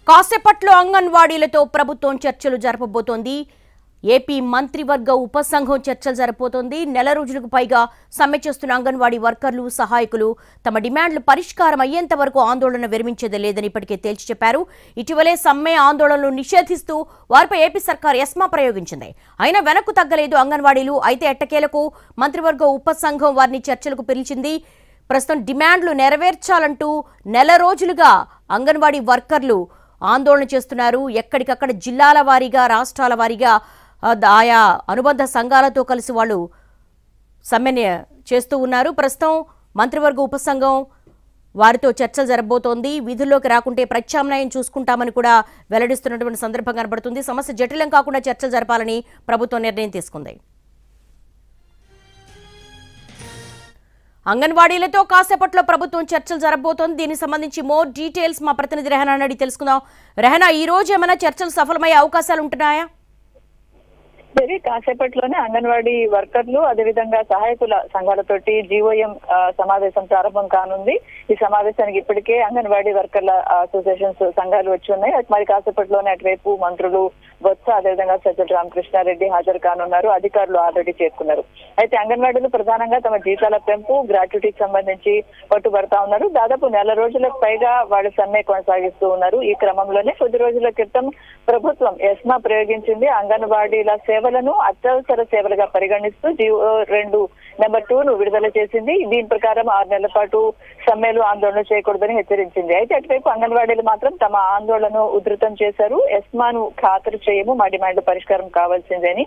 కాసేపట్లో అంగన్వాడీలతో ప్రభుత్వం చర్చలు జరపబోతోంది. ఏపీ మంత్రివర్గ ఉపసంఘం చర్చలు జరపబోతోంది. నెల రోజులకు పైగా సమ్మె చేస్తున్న అంగన్వాడీ వర్కర్లు, సహాయకులు తమ డిమాండ్లు పరిష్కారం అయ్యేంత వరకు ఆందోళన విరమించేది లేదని ఇప్పటికే తేల్చి చెప్పారు. ఇటీవలే సమ్మె ఆందోళనలు నిషేధిస్తూ వారిపై ఏపీ సర్కార్ ఎస్మా ప్రయోగించింది. అయినా వెనక్కు తగ్గలేదు అంగన్వాడీలు. అయితే ఎట్టకేలకు మంత్రివర్గ ఉపసంఘం వారిని చర్చలకు పిలిచింది. ప్రస్తుతం డిమాండ్లు నెరవేర్చాలంటూ నెల రోజులుగా అంగన్వాడీ వర్కర్లు ఆందోళన చేస్తున్నారు. ఎక్కడికక్కడ జిల్లాల వారీగా, రాష్ట్రాల వారీగా ఆయా అనుబంధ సంఘాలతో కలిసి వాళ్ళు సమ్మె చేస్తూ ఉన్నారు. ప్రస్తుతం మంత్రివర్గ ఉపసంఘం వారితో చర్చలు జరగబోతోంది. విధుల్లోకి రాకుంటే ప్రత్యామ్నాయం చూసుకుంటామని కూడా వెల్లడిస్తున్నటువంటి సందర్భం కనబడుతుంది. సమస్య జటిలం కాకుండా చర్చలు జరపాలని ప్రభుత్వం నిర్ణయం తీసుకుంది. అంగన్వాడీలతో కాసేపట్లో ప్రభుత్వం చర్చలు జరగబోతోంది. దీనికి సంబంధించి మోర్ డీటెయిల్స్ మా ప్రతినిధి రెహనా అడిగి తెలుసుకుందాం. రెహనా, ఈ రోజు ఏమైనా చర్చలు సఫలమయ్యే అవకాశాలు ఉంటున్నాయా? కాసేపట్లోనే అంగన్వాడీ వర్కర్లు అదేవిధంగా సహాయకుల సంఘాలతోటి జీఓఎం సమావేశం ప్రారంభం కానుంది. ఈ సమావేశానికి ఇప్పటికే అంగన్వాడీ వర్కర్ల అసోసియేషన్స్ సంఘాలు వచ్చి ఉన్నాయి. మరి కాసేపట్లోనే అటువైపు మంత్రులు బొత్స అదేవిధంగా సజ్జల రామకృష్ణారెడ్డి హాజరు కానున్నారు. అధికారులు ఆల్రెడీ చేరుకున్నారు. అయితే అంగన్వాడీలు ప్రధానంగా తమ జీతాల పెంపు, గ్రాట్యుటీకి సంబంధించి పట్టుబడతా ఉన్నారు. దాదాపు నెల రోజులకు పైగా వాళ్ళు సమ్మె కొనసాగిస్తూ ఉన్నారు. ఈ క్రమంలోనే కొద్ది రోజుల క్రితం ప్రభుత్వం ఎస్మా ప్రయోగించింది. అంగన్వాడీల సేవలను అత్యవసర సేవలుగా పరిగణిస్తూ GO2 నెంబర్ 2 విడుదల చేసింది. దీని ప్రకారం 6 నెలల పాటు సమ్మెలు, ఆందోళన చేయకూడదని హెచ్చరించింది. అయితే అటువైపు అంగన్వాడీలు మాత్రం తమ ఆందోళనను ఉధృతం చేశారు. ఎస్మాను ఖాతరు చేయము, మా డిమాండ్లు పరిష్కారం కావాల్సిందని.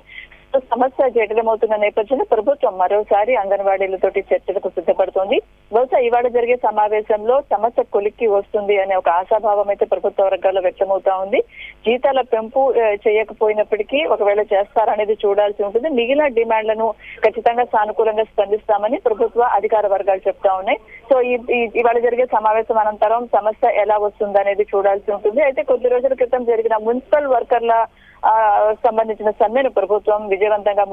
సమస్య జటిలమవుతున్న నేపథ్యంలో ప్రభుత్వం మరోసారి అంగన్వాడీలతోటి చర్చలకు సిద్ధపడుతోంది. బహుశా ఇవాళ జరిగే సమావేశంలో సమస్య కొలిక్కి వస్తుంది అనే ఒక ఆశాభావం అయితే ప్రభుత్వ వర్గాల్లో వ్యక్తమవుతా ఉంది. జీతాల పెంపు చేయకపోయినప్పటికీ ఒకవేళ చేస్తారనేది చూడాల్సి ఉంటుంది. మిగిలిన డిమాండ్లను ఖచ్చితంగా సానుకూలంగా స్పందిస్తామని ప్రభుత్వ అధికార వర్గాలు చెప్తా ఉన్నాయి. సో ఇవాళ జరిగే సమావేశం అనంతరం సమస్య ఎలా వస్తుందనేది చూడాల్సి ఉంటుంది. అయితే కొద్ది రోజుల క్రితం జరిగిన మున్సిపల్ వర్కర్ల సంబంధించిన సమ్మెను ప్రభుత్వం విజయవంతంగా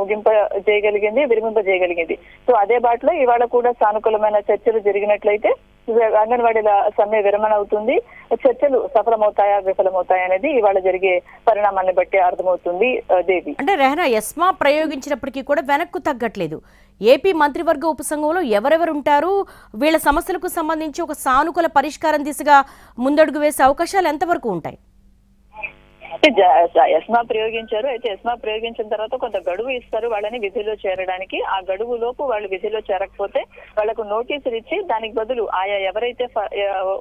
విరమింపజేయగలిగింది. సో అదే బాటలో ఇవాళ కూడా సానుకూలమైన చర్చలు జరిగినట్లయితే అంగన్వాడీల సమ్మె విరమణ అవుతుంది. చర్చలు సఫలమవుతాయా, విఫలమవుతాయా అనేది ఇవాళ జరిగే పరిణామాన్ని బట్టి అర్థమవుతుంది. దేవి, అంటే రెహనా, ఎస్మా ప్రయోగించినప్పటికీ కూడా వెనక్కు తగ్గట్లేదు. ఏపీ మంత్రివర్గ ఉపసంఘంలో ఎవరెవరు ఉంటారు? వీళ్ళ సమస్యలకు సంబంధించి ఒక సానుకూల పరిష్కారం దిశగా ముందడుగు వేసే అవకాశాలు ఎంతవరకు ఉంటాయి? ఎస్మా ప్రయోగించారు. అయితే ఎస్మా ప్రయోగించిన తర్వాత కొంత గడువు ఇస్తారు వాళ్ళని విధిలో చేరడానికి. ఆ గడువు లోపు వాళ్ళు విధిలో చేరకపోతే వాళ్లకు నోటీసులు ఇచ్చి దానికి బదులు ఆయా ఎవరైతే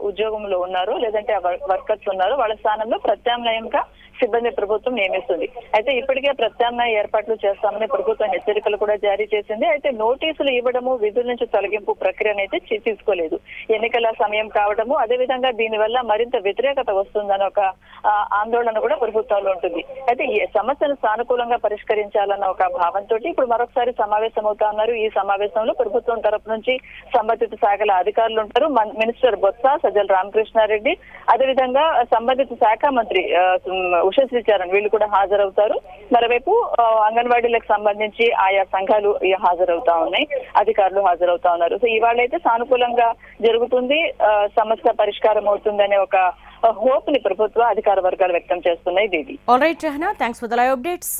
ఉద్యోగంలో ఉన్నారో లేదంటే వర్కర్స్ ఉన్నారో వాళ్ళ స్థానంలో ప్రత్యామ్నాయంగా సిబ్బంది ప్రభుత్వం నియమిస్తుంది. అయితే ఇప్పటికే ప్రత్యామ్నాయ ఏర్పాట్లు చేస్తామని ప్రభుత్వం హెచ్చరికలు కూడా జారీ చేసింది. అయితే నోటీసులు ఇవ్వడము, విధుల నుంచి తొలగింపు ప్రక్రియనైతే తీసుకోలేదు. ఎన్నికల సమయం కావడము, అదేవిధంగా దీనివల్ల మరింత వ్యతిరేకత వస్తుందని ఒక ఆందోళన కూడా ప్రభుత్వంలో ఉంటుంది. అయితే ఈ సమస్యను సానుకూలంగా పరిష్కరించాలన్న ఒక భావంతో ఇప్పుడు మరొకసారి సమావేశం అవుతా ఉన్నారు. ఈ సమావేశంలో ప్రభుత్వం తరపు నుంచి సంబంధిత శాఖల అధికారులు ఉంటారు. మినిస్టర్ బొత్స, సజ్జల రామకృష్ణారెడ్డి, అదేవిధంగా సంబంధిత శాఖ మంత్రి ఉషశ్రీచరణ్ వీళ్ళు కూడా హాజరవుతారు. మరోవైపు అంగన్వాడీలకు సంబంధించి ఆయా సంఘాలు హాజరవుతా ఉన్నాయి, అధికారులు హాజరవుతా ఉన్నారు. సో ఇవాళైతే సానుకూలంగా జరుగుతుంది, సమస్య పరిష్కారం అవుతుందనే ఒక హోప్ ని ప్రభుత్వ అధికార వర్గాలు వ్యక్తం చేస్తున్నాయి. Didi, all right Rehana, thanks for the live updates.